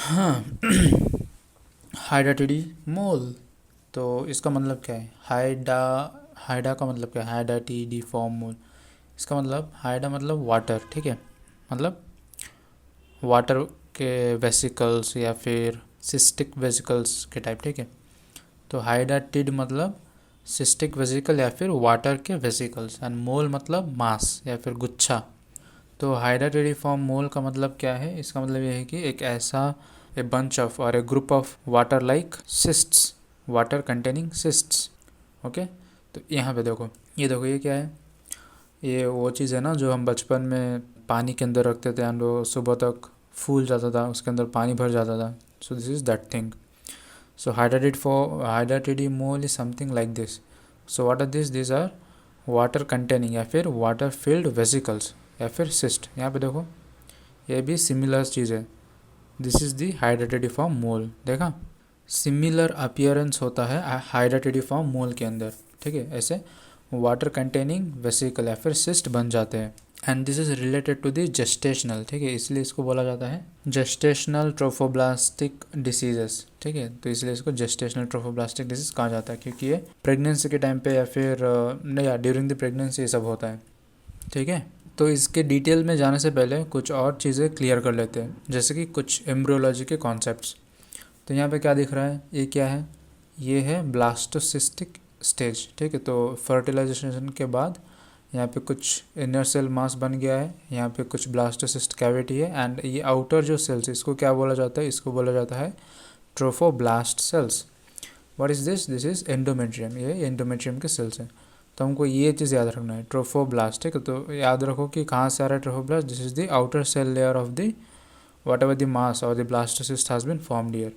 हाँ। हाइडाटिडी मोल, तो इसका मतलब क्या है? हाइडा का मतलब क्या है? हाइडाटिडी फॉर्म मोल, इसका मतलब हाइडा मतलब वाटर, ठीक है, मतलब वाटर के वेसिकल्स या फिर सिस्टिक वेसिकल्स के टाइप, ठीक है। तो हाइडाटिड मतलब सिस्टिक वेसिकल या फिर वाटर के वेसिकल्स, एंड मोल मतलब मास या फिर गुच्छा। तो हाइड्रेटिफॉर्म मोल का मतलब क्या है? इसका मतलब ये है कि एक ऐसा ए बंच ऑफ और a group of water like cysts, water containing cysts. Okay, तो यहाँ पे देखो, ये देखो ये क्या है? ये वो चीज़ है ना जो हम बचपन में पानी के अंदर रखते थे एंड वो सुबह तक फूल जाता था, उसके अंदर पानी भर जाता था। So this is that thing. So hydrated mole is something like this. So what are this are water containing या फिर वाटर फिल्ड वेसिकल्स या फिर सिस्ट। यहाँ पे देखो, ये भी सिमिलर चीज़ है। दिस इज़ दी हाइड्रेटेडिफॉर्म मोल, देखा? सिमिलर अपीयरेंस होता है हाइड्रेटेडिफॉर्म मोल के अंदर, ठीक है। ऐसे वाटर कंटेनिंग वेसिकल या फिर सिस्ट बन जाते हैं। And this is related to the gestational, ठीक है, इसलिए इसको बोला जाता है जेस्टेशनल ट्रोफोब्लास्टिक डिसीजेस, ठीक है। तो इसलिए इसको जेस्टेशनल ट्रोफोब्लास्टिक डिसीज कहा जाता है, क्योंकि ये प्रेगनेंसी के टाइम पे या फिर नहीं यार, ड्यूरिंग द प्रेगनेंसी ये सब होता है, ठीक है। तो इसके डिटेल में जाने से पहले कुछ और चीज़ें क्लियर कर लेते हैं, जैसे कि कुछ एम्ब्रियोलॉजी के कॉन्सेप्ट्स। तो यहाँ पे क्या दिख रहा है? ये क्या है? ये है ब्लास्टोसिस्टिक स्टेज, ठीक है। तो फर्टिलाइजेशन के बाद यहाँ पे कुछ इनर सेल मास बन गया है, यहाँ पे कुछ ब्लास्टोसिस्ट कैविटी है, एंड ये आउटर जो सेल्स, इसको क्या बोला जाता है? इसको बोला जाता है trophoblast sales. What is this? This is endometrium, ये एंडोमेट्रियम के सेल्स हैं। तो हमको ये चीज़ याद रखना है, ट्रोफोब्लास्ट, ठीक है। तो याद रखो कि कहाँ से आ रहा है trophoblast? This is the outer cell layer of the whatever the mass और the blastocyst has been formed here.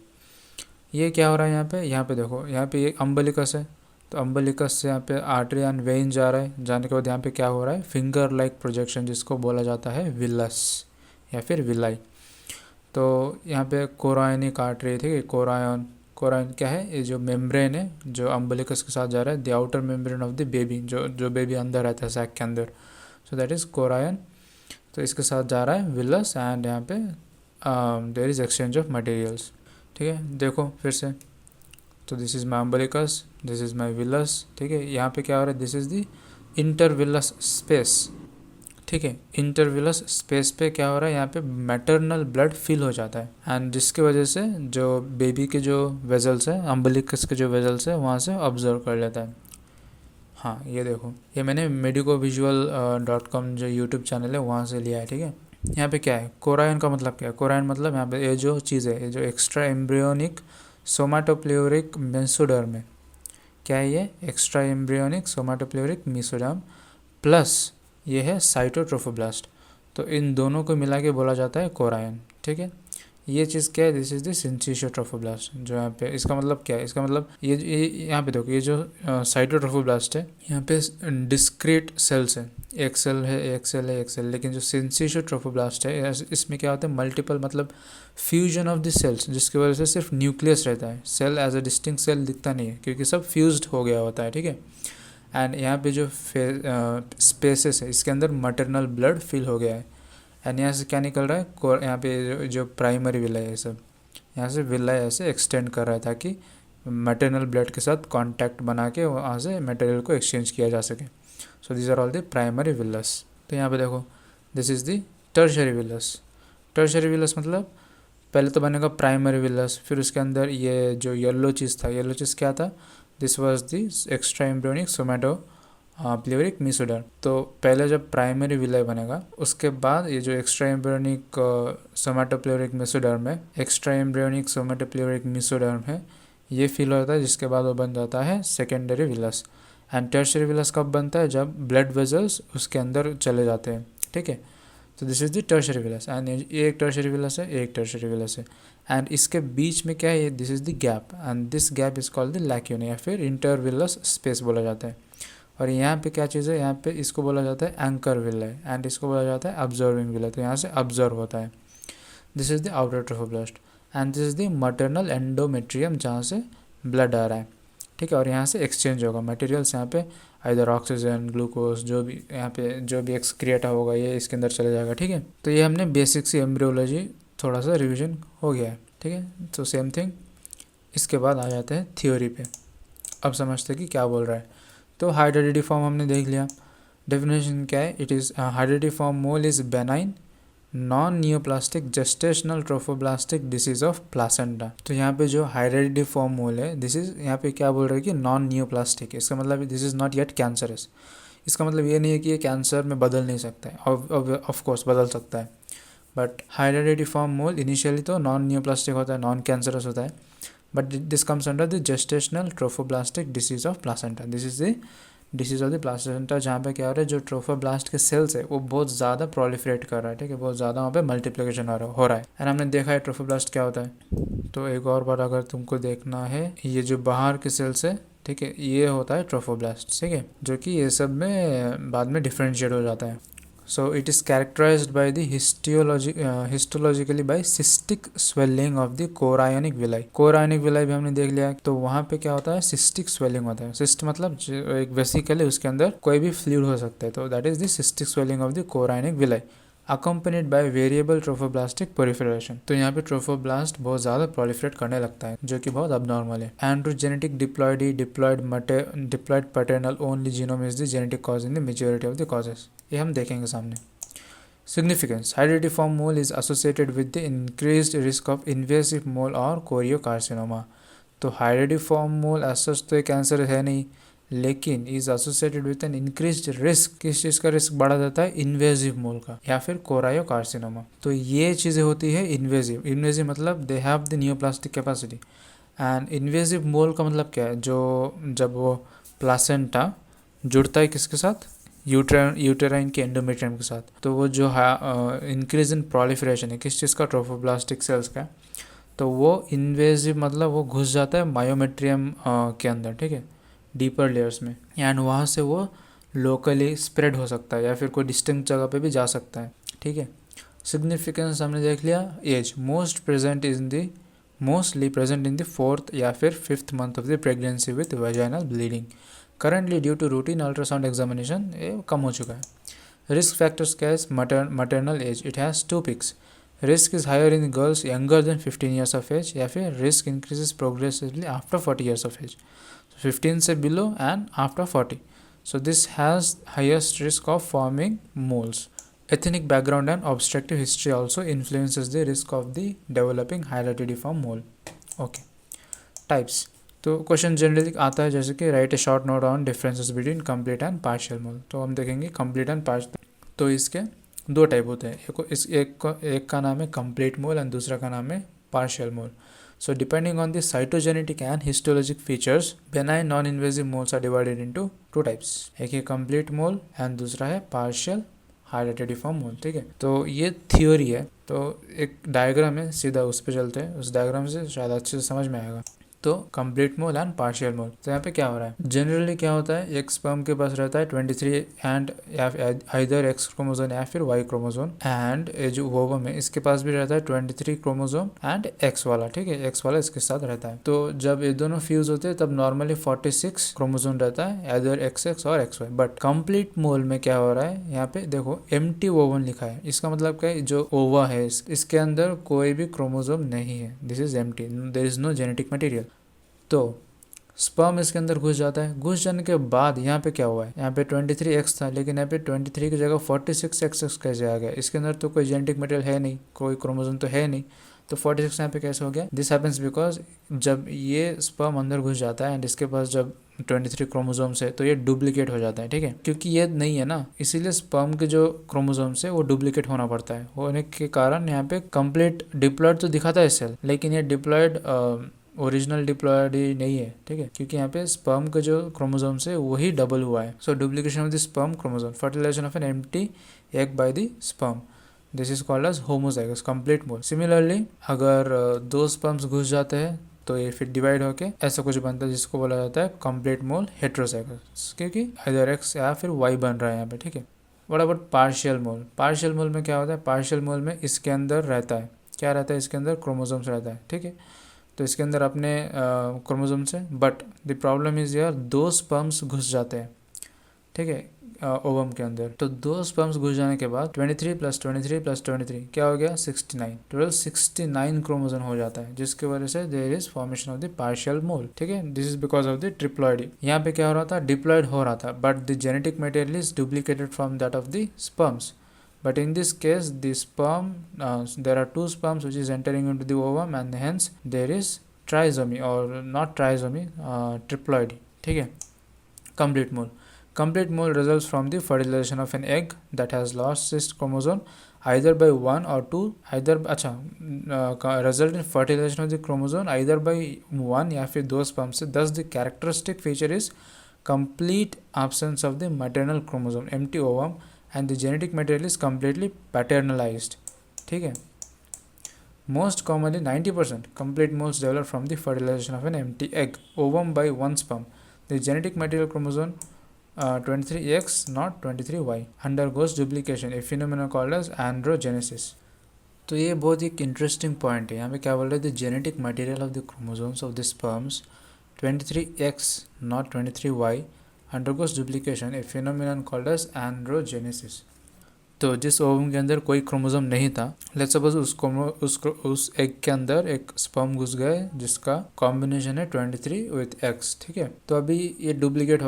ये क्या हो रहा है यहाँ पे? यहाँ पे देखो, यहाँ पे ये अम्बलिकस है, तो अम्बलिकस से यहाँ पे आर्टरी एंड वेन जा रहा है, जाने के बाद यहाँ पे क्या हो रहा है? फिंगर लाइक प्रोजेक्शन, जिसको बोला जाता है विलस या फिर विलाई। तो यहाँ पे कोरायनिक आर्टरी, ठीक है, कोरायन। कोरायन क्या है? ये जो मेम्ब्रेन है जो अम्बलिकस के साथ जा रहा है, the outer membrane of the baby, जो जो बेबी अंदर रहता है सैक के अंदर, सो दैट इज़ कोरायन। तो इसके साथ जा रहा है विलस, एंड यहाँ पे there is exchange of materials, ठीक है। देखो फिर से, तो this is my umbilicus, this is my villus, ठीक है। यहाँ पे क्या हो रहा है? This is the intervillous space, ठीक है। इंटरविलस स्पेस पे क्या हो रहा है? यहाँ पे मैटरनल ब्लड फिल हो जाता है, एंड जिसकी वजह से जो बेबी के जो वेजल्स है, अम्बलिकस के जो वेजल्स है, वहाँ से ऑब्जर्व कर लेता है। हाँ, ये देखो, ये मैंने medicoVisual.com जो यूट्यूब चैनल है वहाँ से लिया है, ठीक है। यहाँ पे क्या है? कोरायन का मतलब क्या है? कोरायन मतलब यहाँ पे ये जो चीज़ है, ये जो एक्स्ट्रा एम्ब्रियोनिक सोमाटोप्ल्यूरिक मेसोडर्म है, क्या है ये? एक्स्ट्रा एम्ब्रियोनिक सोमाटोप्ल्यूरिक मेसोडर्म प्लस ये है साइटोट्रोफोब्लास्ट। तो इन दोनों को मिला के बोला जाता है कोरायन, ठीक है। ये चीज़ क्या है? This is the syncytiotrophoblast. जो यहाँ पे इसका मतलब क्या है? इसका मतलब ये यहाँ पे देखो, ये जो साइटोट्रोफोब्लास्ट है, यहाँ पे डिस्क्रीट सेल्स है, एक सेल है, एक सेल है, एक सेल। लेकिन जो सिंचियोट्रोफोब्लास्ट है, इसमें क्या होता है? मल्टीपल, मतलब फ्यूजन ऑफ द सेल्स, जिसकी वजह से सिर्फ न्यूक्लियस रहता है, cell as a distinct cell दिखता नहीं है, क्योंकि सब फ्यूज्ड हो गया होता है, ठीक है। एंड यहाँ पे जो स्पेसेस है, इसके अंदर मटरनल ब्लड फिल हो गया है, एंड यहाँ से क्या निकल रहा है? यहाँ पे जो प्राइमरी विलाई है सब, यहाँ से विलाई ऐसे एक्सटेंड कर रहा है, ताकि मटरनल ब्लड के साथ कांटेक्ट बना के वहाँ से मटेरियल को एक्सचेंज किया जा सके। So these are all the primary villus. तो यहाँ पे देखो, this is the tertiary villus. Tertiary villus मतलब पहले तो बनेगा प्राइमरी विलस, फिर उसके अंदर ये जो येलो चीज़ था, येलो चीज़ क्या था? This was the extra embryonic somatopleuric mesoderm. तो पहले जब प्राइमरी विलय बनेगा, उसके बाद ये जो एक्स्ट्रा एम्ब्रियोनिक सोमेटोप्लेवरिक मिसोडर्म है, एक्स्ट्रा एम्ब्रियोनिक सोमेटोप्लेवरिक मिसोडर्म है, ये फिल होता है, जिसके बाद वो बन जाता है secondary villous. And tertiary villous कब बनता है? जब ब्लड वेजल्स उसके अंदर चले जाते हैं, ठीक है। तो this is the tertiary villous, and ये एक टर्शरी विलस है, एक टर्शरी विलस है, एंड इसके बीच में क्या है? This is the gap, and this gap is called the lacunae या फिर इंटरविलस स्पेस बोला जाता है। और यहाँ पे क्या चीज़ है? यहाँ पे इसको बोला जाता है एंकर विलय, एंड इसको बोला जाता है ऑब्जर्विंग विलय। तो यहाँ से ऑब्जर्व होता है। This is the outer trophoblast, and this is the maternal endometrium, जहाँ से ब्लड आ रहा है, ठीक है। और यहाँ से एक्सचेंज होगा मटेरियल्स, यहाँ पे इधर ऑक्सीजन, ग्लूकोज, जो भी यहाँ पे जो भी एक्सक्रिएट होगा, ये इसके अंदर चले जाएगा, ठीक है। तो ये हमने बेसिक सी एम्ब्रियोलॉजी थोड़ा सा रिवीजन हो गया है, ठीक है। तो सेम थिंग, इसके बाद आ जाते हैं थ्योरी पे। अब समझते हैं कि क्या बोल रहा है। तो हाइड्रेटिडी फॉर्म हमने देख लिया, डेफिनेशन क्या है, it is hydatidiform mole is benign non neoplastic gestational trophoblastic disease of placenta. तो यहाँ पे जो हाइड्रेटिडी फॉर्म मोल है, दिस इज यहाँ पे क्या बोल रहा है कि नॉन नियोप्लास्टिक, इसका मतलब this is not yet cancerous. इसका मतलब ये नहीं है कि ये कैंसर में बदल नहीं सकता है, ऑफ कोर्स बदल सकता है, बट हाइड्रेटिडी फॉर्म मोल इनिशियली तो नॉन नियोप्लास्टिक होता है, नॉन कैंसरस होता है, but this comes under the gestational trophoblastic disease of placenta. This is the disease of the placenta, जहाँ पे क्या हो रहा है, जो ट्रोफोब्लास्ट के सेल्स है वो बहुत ज़्यादा प्रोलिफरेट कर रहा है, ठीक है, बहुत ज़्यादा वहाँ पे मल्टीप्लिकेशन हो रहा है। एंड हमने देखा है ट्रोफोब्लास्ट क्या होता है। तो एक और बार अगर तुमको देखना है, ये जो बाहर के सेल्स है, ठीक है, ये होता है ट्रोफोब्लास्ट, ठीक है, जो कि ये सब में बाद में डिफ्रेंशिएट हो जाता है। So it is characterized by the histologically by cystic swelling of the chorionic villi। chorionic villi भी हमने देख लिया, तो वहाँ पे क्या होता है, cystic swelling होता है। cyst मतलब एक वेसिकल है, उसके अंदर कोई भी फ्लूइड हो सकता है, तो that is the cystic swelling of the chorionic villi accompanied by variable trophoblastic proliferation। तो यहाँ पे ट्रोफोब्लास्ट बहुत ज़्यादा प्रोलिफरेट करने लगता है, जो कि बहुत abnormal है। Androgenetic diploidy diploid paternal only genome is the genetic cause in the majority of the causes। ये हम देखेंगे सामने। Significance: hereditary form mole is associated with the increased risk of invasive mole और choriocarcinoma। तो hereditary form mole as such तो cancer है नहीं, लेकिन is associated with an increased risk. किस चीज़ का रिस्क बढ़ा जाता है, इन्वेजिव मोल का या फिर कोरायोकार्सिनोमा। तो ये चीज़ें होती है इन्वेजिव। इन्वेजिव मतलब they have the neoplastic capacity. And invasive mole का मतलब क्या है, जो जब वो प्लासेंटा जुड़ता है किसके साथ, यूटेराइन के एंडोमेट्रियम के साथ, तो वो जो इंक्रीज इन प्रोलिफरेशन है किस चीज़ का, ट्रोफोब्लास्टिक सेल्स का, तो वो इन्वेजिव मतलब वो घुस जाता है मायोमेट्रियम के अंदर, ठीक है, डीपर लेयर्स में, एंड वहाँ से वो लोकली स्प्रेड हो सकता है या फिर कोई डिस्टिंक्ट जगह पे भी जा सकता है, ठीक है। सिग्निफिकेंस हमने देख लिया। As mostly present in the 4th या फिर 5th month of the pregnancy with vaginal bleeding. Currently due to routine ultrasound examination ये कम हो चुका है। रिस्क फैक्टर्स क्या है, maternal age, it has 2 peaks। Risk is higher in girls younger than 15 years of age, या फिर risk increases progressively after 40 years of age. 15 से below and after 40. So this has highest risk of forming moles. Ethnic background and obstructive history also influences the risk of the developing hydatidform mole. Okay. Types. तो question generally आता है जैसे कि write a short note on differences between complete and partial mole. तो हम देखेंगे complete and partial. तो इसके 2 टाइप होते हैं, एक का नाम है कंप्लीट मोल एंड दूसरा का नाम है partial mole. So depending on the cytogenetic and histologic features, benign non-invasive moles are divided into 2 types। एक है complete mole and दूसरा है partial hydatidform mole, ठीक है। तो ये थियोरी है, तो एक डायग्राम है, सीधा उस पर चलते हैं, उस डायग्राम से शायद अच्छे से समझ में आएगा। तो complete mole and partial mole, तो यहाँ पे क्या हो रहा है, जनरली क्या होता है, एक स्पर्म के पास रहता है 23 एंड आइदर एक्स क्रोमोजोम या फिर वाई क्रोमोजोम, एंड जो ओवम है इसके पास भी रहता है 23 क्रोमोजोम एंड एक्स वाला, ठीक है, एक्स वाला इसके साथ रहता है। तो जब ये दोनों फ्यूज होते हैं तब नॉर्मली 46 क्रोमोजोम रहता है, आइदर एक्स और एक्स वाई। बट कंप्लीट मोल में क्या हो रहा है, यहाँ पे देखो एम्प्टी ओवन लिखा है, इसका मतलब क्या है, जो ओवा है इसके अंदर कोई भी क्रोमोजोम नहीं है, this is empty, there is no genetic material. तो स्पर्म इसके अंदर घुस जाता है, घुस जाने के बाद यहाँ पे क्या हुआ है, यहाँ पे 23x था, लेकिन यहाँ पे 23 की जगह 46x कैसे आ गया, इसके अंदर तो कोई जेनेटिक मटेरियल है नहीं, कोई क्रोमोसोम तो है नहीं, तो 46 यहाँ पे कैसे हो गया। दिस हैपेंस बिकॉज जब ये स्पर्म अंदर घुस जाता है एंड इसके पास जब 23 क्रोमोसोम्स है तो ये डुप्लीकेट हो जाता है, ठीक है, क्योंकि ये नहीं है ना, इसीलिए स्पर्म के जो क्रोमोसोम्स है वो डुप्लीकेट होना पड़ता है, होने के कारण यहाँ पे कंप्लीट डिप्लॉयड तो दिखाता है सेल, लेकिन ये डिप्लॉयड ओरिजिनल डिप्लॉयड नहीं है, ठीक है, क्योंकि यहाँ पे स्पर्म का जो क्रोमोसोम्स है वही डबल हुआ है। So duplication of the sperm chromosome, fertilization of an empty egg by the sperm, this is called as homozygous complete mole. Similarly अगर 2 स्पर्म्स घुस जाते हैं तो ये फिर डिवाइड होके ऐसा कुछ बनता है जिसको बोला जाता है कंप्लीट मोल हेट्रोजाइगस, क्योंकि आइदर एक्स या फिर वाई बन रहा है यहाँ पे, ठीक है। What about partial mole, partial mole में क्या होता है, पार्शियल मोल में इसके अंदर रहता है, क्या रहता है, इसके अंदर क्रोमोसोम्स रहता है, ठीक है, तो इसके अंदर अपने क्रोमोसोम्स है, बट द प्रॉब्लम इज यार 2 स्पर्म्स घुस जाते हैं, ठीक है, ओवम के अंदर। तो 2 स्पर्म्स घुस जाने के बाद 23 + 23 + 23 क्या हो गया 69, टोटल 69 क्रोमोसोम हो जाता है, जिसकी वजह से there is formation of the partial mole. ठीक है, this is because of the triploid. यहाँ पे क्या हो रहा था, डिप्लॉइड हो रहा था, but the genetic material is duplicated from that of the sperms. But in this case, the sperm, there are 2 sperms which is entering into the ovum, and hence there is trisomy, or not trisomy, triploidy. ठीक है, complete mole. Complete mole results from the fertilization of an egg that has lost its chromosome either by 1 or 2, either result in fertilization of the chromosome either by 1 या फिर 2 sperm से. Thus the characteristic feature is complete absence of the maternal chromosome, empty ovum, and the genetic material is completely paternalized. ठीक है, most commonly 90% complete moles develop from the fertilization of an empty egg ovum by 1 sperm. The genetic material chromosome 23X not 23Y undergoes duplication, a phenomenon called as androgenesis. तो ये बहुत एक interesting point है। यहाँ पे क्या बोल रहे थे, genetic material of the chromosomes of the sperms 23X not 23Y undergoes duplication, a phenomenon called as androgenesis. तो जिस ओवम के अंदर कोई क्रोमोसोम नहीं था, लेट्स सपोज उस एग के अंदर एक स्पर्म घुस गए जिसका कॉम्बिनेशन है 23 विथ X. ठीक है, तो अभी ये डुप्लीकेट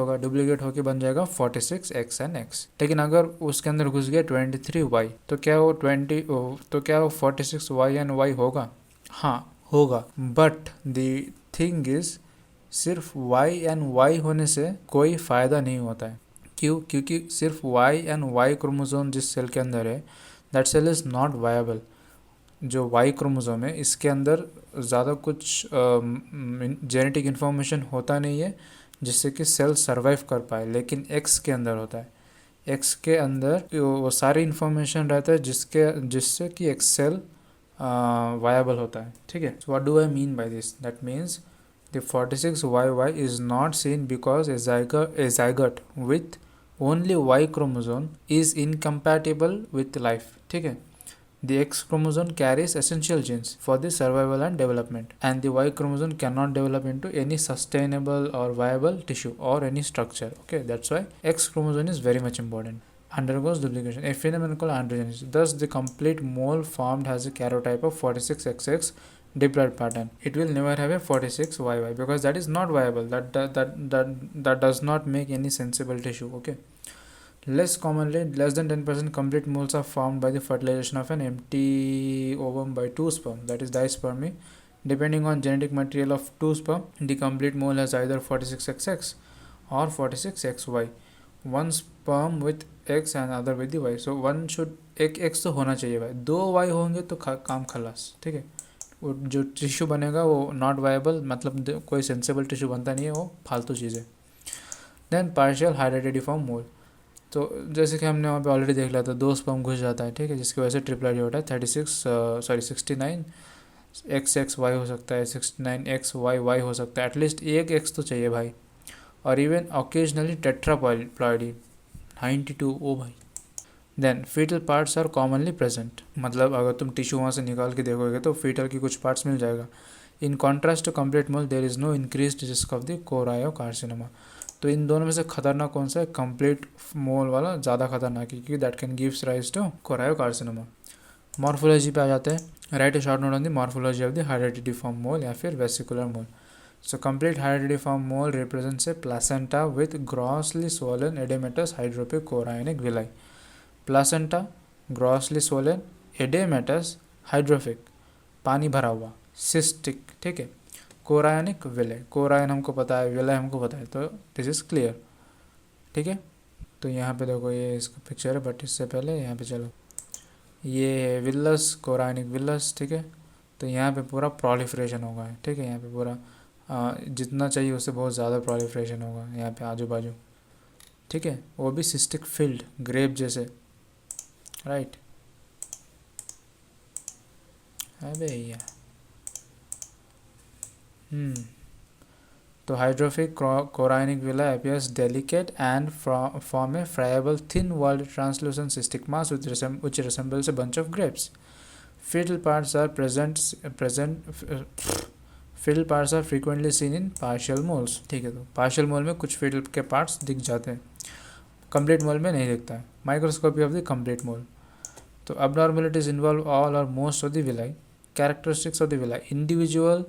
होके बन जाएगा 46X and X. लेकिन अगर उसके अंदर घुस गया 23Y, तो क्या वो 46Y and Y होगा? हाँ होगा, बट द थिंग इज सिर्फ Y and Y होने से कोई फ़ायदा नहीं होता है. क्यों? क्योंकि सिर्फ Y and Y क्रोमोसोम जिस सेल के अंदर है, that cell is not viable. जो Y क्रोमोसोम है इसके अंदर ज़्यादा कुछ जेनेटिक इन्फॉर्मेशन होता नहीं है जिससे कि सेल सर्वाइव कर पाए, लेकिन X के अंदर होता है. X के अंदर वो सारी इन्फॉर्मेशन रहता है जिससे कि एक सेल वायबल होता है. ठीक है, what do I mean by this? That means the 46YY is not seen because a zygote with only Y chromosome is incompatible with life. ठीक है, the X chromosome carries essential genes for the survival and development, and the Y chromosome cannot develop into any sustainable or viable tissue or any structure. Okay, that's why X chromosome is very much important. Undergoes duplication, a phenomenon called androgenesis. Thus, the complete mole formed has a karyotype of 46XX diploid pattern. It will never have a 46YY because that is not viable. That does not make any sensible tissue. Okay. Less commonly, less than 10% complete moles are formed by the fertilization of an empty ovum by 2 sperm, that is dispermy. Depending on genetic material of 2 sperm, the complete mole has either 46XX or 46XY. One sperm with X and other with the Y. So one should एक X तो होना चाहिए भाई, 2 Y होंगे तो काम खलास. ठीक है, वो जो टिश्यू बनेगा वो नॉट वायबल, मतलब कोई सेंसेबल टिश्यू बनता नहीं है, वो फालतू चीज़ है. देन पार्शियल हाइड्रेटिडिफॉर्म मोल. तो जैसे कि हमने वहाँ पे ऑलरेडी देख लिया था, 2 स्पर्म घुस जाता है. ठीक है, जिसकी वजह से ट्रिपलॉइड होता है. 69 XX Y हो सकता है, 69 XYY हो सकता है. एटलीस्ट एक X तो चाहिए भाई. और इवन ऑकेजनली टेट्राप्लॉइडी 92. ओ भाई. Then foetal parts are commonly present. मतलब अगर तुम टिश्यू वहाँ से निकाल के देखोगे तो फीटल की कुछ पार्ट्स मिल जाएगा. In contrast to complete mole there is no increased risk of the choriocarcinoma. तो इन दोनों में से खतरनाक कौन सा है? कंप्लीट मोल वाला ज़्यादा खतरनाक है, क्योंकि that can gives rise to choriocarcinoma. Morphology पे आ जाते हैं. Write a short note on the morphology of the hydatidiform mole या फिर vesicular mole. So complete hybridiform mole represents a placenta with grossly swollen edematous hydrophic chorionic villi. Placenta, grossly swollen, edematous, hydrophic, पानी भरा हुआ, cystic. ठीक है, chorionic villi. chorion हमको पता है, villi हमको पता है, तो this is clear. ठीक है, तो यहाँ पे देखो ये इसका पिक्चर है, बट इससे पहले यहाँ पे चलो, ये विलस, chorionic विलस. ठीक है, तो यहाँ पे पूरा proliferation होगा. ठीक है, यहाँ पे पूरा जितना चाहिए उससे बहुत ज़्यादा प्रोलिफरेशन होगा यहाँ पे आजू बाजू. ठीक है, वो भी सिस्टिक फील्ड, ग्रेप जैसे. राइट, अबे भैया. तो हाइड्रोफिक कोराइनिक villa appears delicate and form a friable thin walled translucent cystic mass which resembles a bunch of grapes. Fetal parts are fetal parts are frequently seen in partial moles. ठीक है, तो partial mole में कुछ fetal के parts दिख जाते हैं. Complete मोल में नहीं दिखता है। माइक्रोस्कोपी ऑफ द कंप्लीट मोल। तो abnormalities involve all or most of the villi. Characteristics of the villi: individual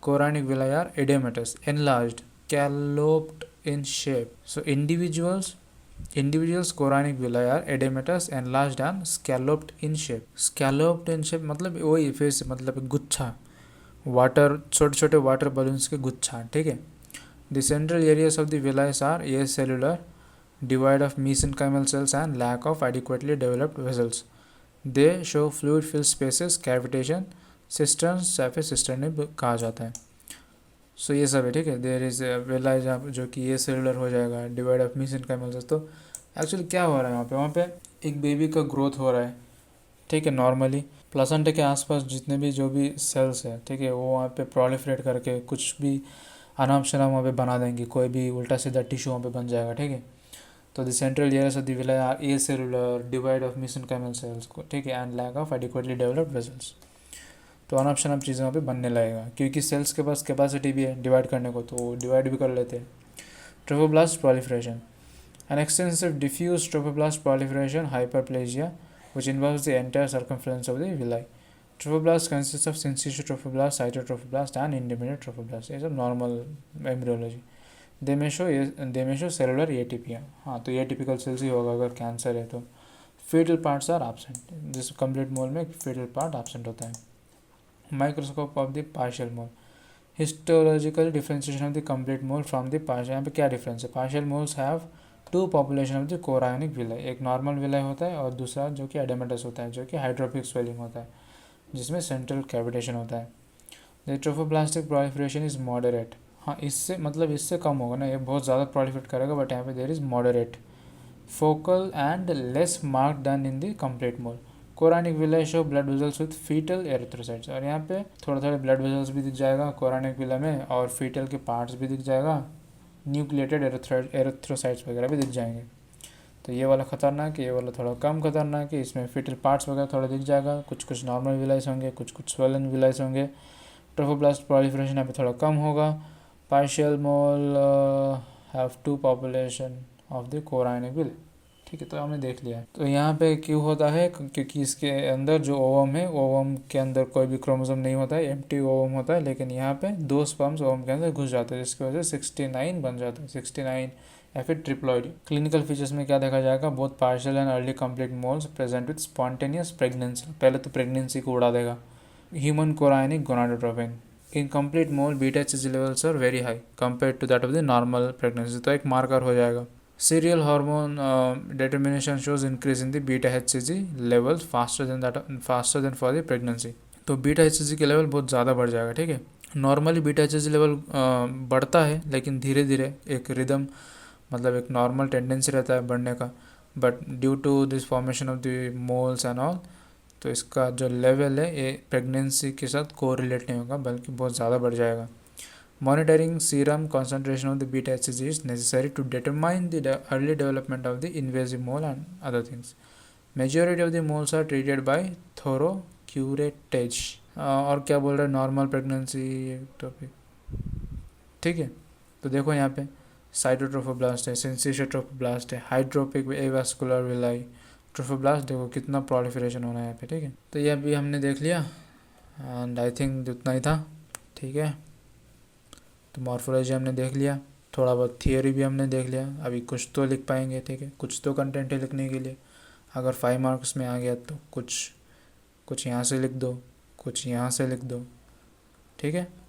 chorionic villi are edematous, enlarged, scalloped in shape. So individuals chorionic villi are edematous, enlarged and scalloped in shape. Scalloped in shape मतलब वही फिर से मतलब गुच्छा, water, छोटे छोटे water balloons के गुच्छा, ठीक है। The central areas of the villi are acellular, devoid of mesenchymal cells and lack of adequately developed vessels. They show fluid filled spaces, cavitation, cisterns या फिर सिस्टर्न कहा जाता है। सो ये सब है, ठीक है। देयर इज विला जो कि ये सेलुलर हो जाएगा, डिवाइड ऑफ mesenchymal cells। तो एक्चुअली क्या हो रहा है वहाँ पे एक बेबी का ग्रोथ हो रहा है, ठीक है। नॉर्मली प्लासेंटा के आसपास जितने भी जो भी सेल्स है, ठीक है, वो वहाँ पे प्रोलिफरेट करके कुछ भी अनाप शनाप वहाँ पे बना देंगे, कोई भी उल्टा सीधा टिश्यू वहाँ पे बन जाएगा, ठीक है। तो the central areas of the villi are acellular, devoid of mesenchymal cells को, ठीक है, and lack of adequately developed vessels. तो अनाप शनाप चीज़ें वहाँ पे बनने लगेगा, क्योंकि सेल्स के पास कैपेसिटी भी है डिवाइड करने को, तो वो डिवाइड भी कर लेते हैं। Trophoblast proliferation, an extensive diffuse trophoblast proliferation hyperplasia which involves the entire circumference of the villi. Trophoblast consists of syncytial trophoblast, cytotrophoblast and independent trophoblast. ये सब normal embryology. They may show cellular atypia. हाँ, तो atypical cells ही होगा अगर cancer है तो। Fetal parts are absent. जिस complete mole में fetal part absent होता है। Microscope of the partial mole. Histological differentiation of the complete mole from the partial. यहाँ पे क्या difference है? Partial moles have two population of the chorionic villi, एक normal villi होता है और दूसरा जो कि एडेमेटस होता है, जो कि हाइड्रोपिक स्वेलिंग होता है, जिसमें सेंट्रल कैविटेशन होता है। The trophoblastic proliferation is moderate. हाँ, इससे मतलब इससे कम होगा ना, ये बहुत ज़्यादा प्रोलिफरेट करेगा, बट यहाँ पे there is moderate, focal and less marked than in the complete mole. Chorionic villi show blood vessels with fetal erythrocytes, और यहाँ पे थोड़ा थोड़ा ब्लड वेजल्स भी दिख जाएगा कोरानिक विला में, और फीटल के पार्ट्स भी दिख जाएगा, न्यूक्लिएटेड एरिथ्रोसाइट्स वगैरह भी दिख जाएंगे। तो ये वाला ख़तरनाक है, ये वाला थोड़ा कम खतरनाक है। इसमें फिटल पार्ट्स वगैरह थोड़ा दिख जाएगा, कुछ कुछ नॉर्मल विलाइस होंगे, कुछ कुछ स्वेलन विलाइस होंगे। ट्रोफोब्लास्ट प्रोलिफरेशन यहाँ पे थोड़ा कम होगा। Partial mole have two population of the chorionic villi, ठीक है। तो हमने देख लिया है। तो यहाँ पे क्यों होता है, क्योंकि इसके अंदर जो ओवम है, ओवम के अंदर कोई भी क्रोमोसोम नहीं होता है, एम्प्टी ओवम होता है, लेकिन यहाँ पे दो स्पर्म्स ओवम के अंदर घुस जाते हैं, जिसकी वजह से 69 बन जाता है, 69 या फिर ट्रिप्लॉइड। क्लिनिकल फीचर्स में क्या देखा जाएगा, बहुत partial and early complete moles present with spontaneous pregnancy, पहले तो प्रेगनेंसी को उड़ा देगा। Human chorionic gonadotropin, in complete mole beta HCG levels are very high compare to that of the normal pregnancy, तो एक मार्कर हो जाएगा। Serial hormone determination shows increase in the beta HCG levels faster than for the pregnancy। तो beta HCG के level बहुत ज़्यादा बढ़ जाएगा, ठीक है। नॉर्मली बीटा HCG लेवल बढ़ता है, लेकिन धीरे धीरे एक रिदम, मतलब एक नॉर्मल टेंडेंसी रहता है बढ़ने का, but due to this formation of the moles and all, तो इसका जो लेवल है ये प्रेगनेंसी के साथ कोरिलेट नहीं होगा, बल्कि बहुत ज़्यादा बढ़ जाएगा। Monitoring serum concentration of the beta HCG is necessary to determine the early development of the invasive mole and other things. Majority of the moles are treated by thorough curettage। और क्या बोल रहे हैं, नॉर्मल प्रेगनेंसी टॉपिक, ठीक है। तो देखो यहाँ पे साइटोट्रोफोब्लास्ट है, सिंसिशियल ट्रोफोब्लास्ट है, हाइड्रोपिक एवास्कुलर विलाई, ट्रोफोब्लास्ट, देखो कितना प्रोलिफरेशन हो रहा है यहाँ पे, ठीक है। तो ये अभी हमने देख लिया, एंड आई थिंक उतना ही था, ठीक है। तो मॉर्फोलॉजी हमने देख लिया, थोड़ा बहुत थियोरी भी हमने देख लिया, अभी कुछ तो लिख पाएंगे, ठीक है, कुछ तो कंटेंट है लिखने के लिए। अगर 5 मार्क्स में आ गया तो कुछ यहाँ से लिख दो, कुछ यहाँ से लिख दो, ठीक है।